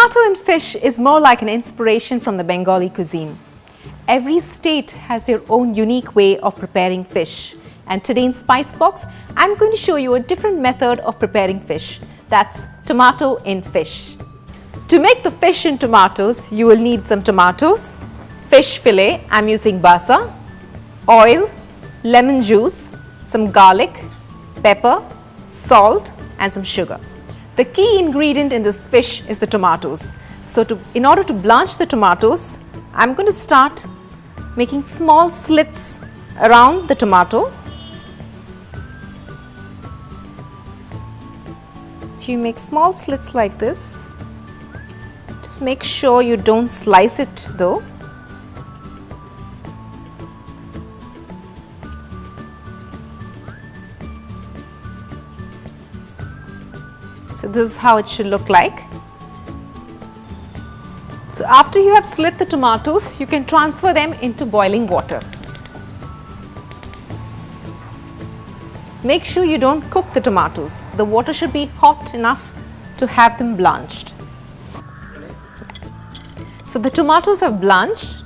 Tomato in fish is more like an inspiration from the Bengali cuisine. Every state has their own unique way of preparing fish. And today in Spice Box, I'm going to show you a different method of preparing fish. That's tomato in fish. To make the fish in tomatoes, you will need some tomatoes, fish fillet, I'm using basa, oil, lemon juice, some garlic, pepper, salt and some sugar. The key ingredient in this fish is the tomatoes. So in order to blanch the tomatoes, I'm going to start making small slits around the tomato. So you make small slits like this. Just make sure you don't slice it though. So this is how it should look like. So after you have slit the tomatoes, you can transfer them into boiling water. Make sure you don't cook the tomatoes. The water should be hot enough to have them blanched. So the tomatoes have blanched.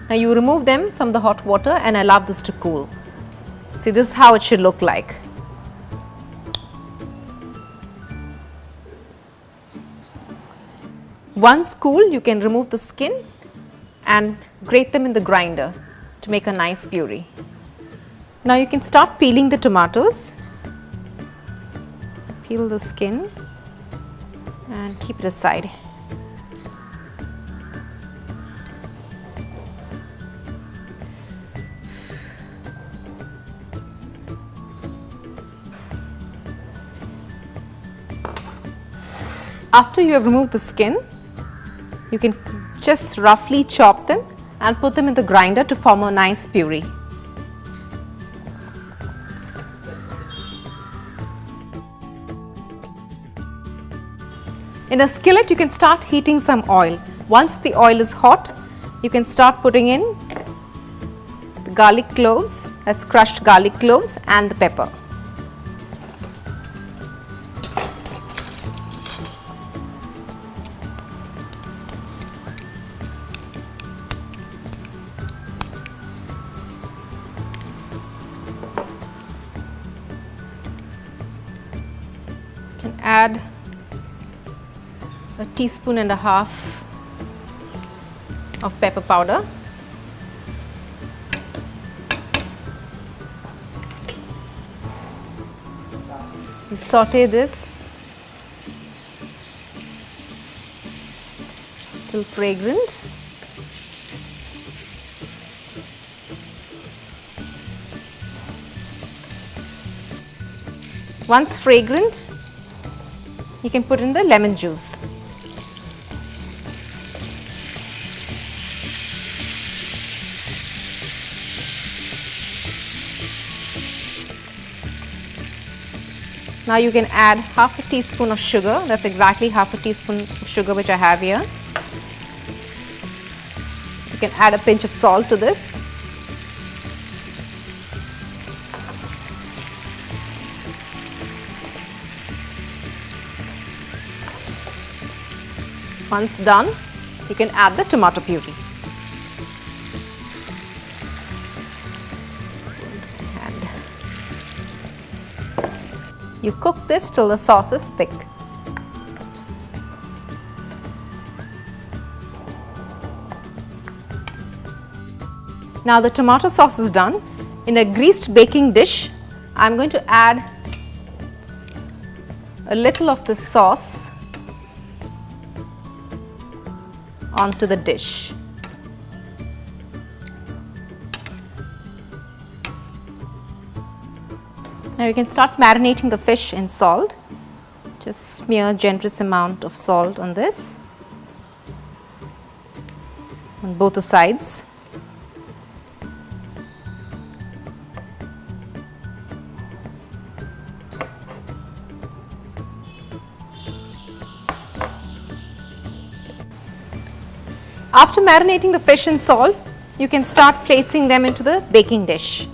Now you remove them from the hot water and allow this to cool. See, this is how it should look like. Once cool, you can remove the skin and grate them in the grinder to make a nice puree. Now you can start peeling the tomatoes. Peel the skin and keep it aside. After you have removed the skin, you can just roughly chop them and put them in the grinder to form a nice puree. In a skillet, you can start heating some oil. Once the oil is hot, you can start putting in the garlic cloves, that's crushed garlic cloves, and the pepper. You can add a teaspoon and a half of pepper powder. You saute this till fragrant. Once fragrant, you can put in the lemon juice. Now you can add half a teaspoon of sugar. That's exactly half a teaspoon of sugar which I have here. You can add a pinch of salt to this. Once done, you can add the tomato puree. You cook this till the sauce is thick. Now the tomato sauce is done. In a greased baking dish, I'm going to add a little of this sauce onto the dish. Now you can start marinating the fish in salt. Just smear a generous amount of salt on this, on both the sides. After marinating the fish in salt, you can start placing them into the baking dish.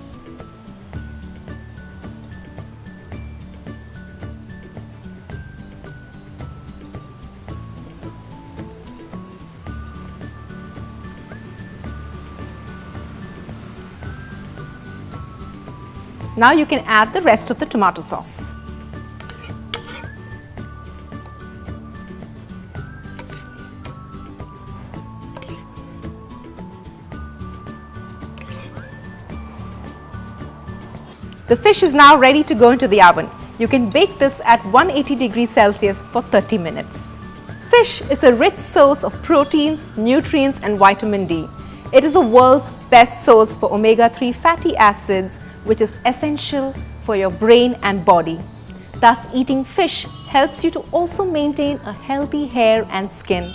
Now you can add the rest of the tomato sauce. The fish is now ready to go into the oven. You can bake this at 180 degrees Celsius for 30 minutes. Fish is a rich source of proteins, nutrients and vitamin D. It is the world's best source for omega-3 fatty acids, which is essential for your brain and body. Thus, eating fish helps you to also maintain a healthy hair and skin.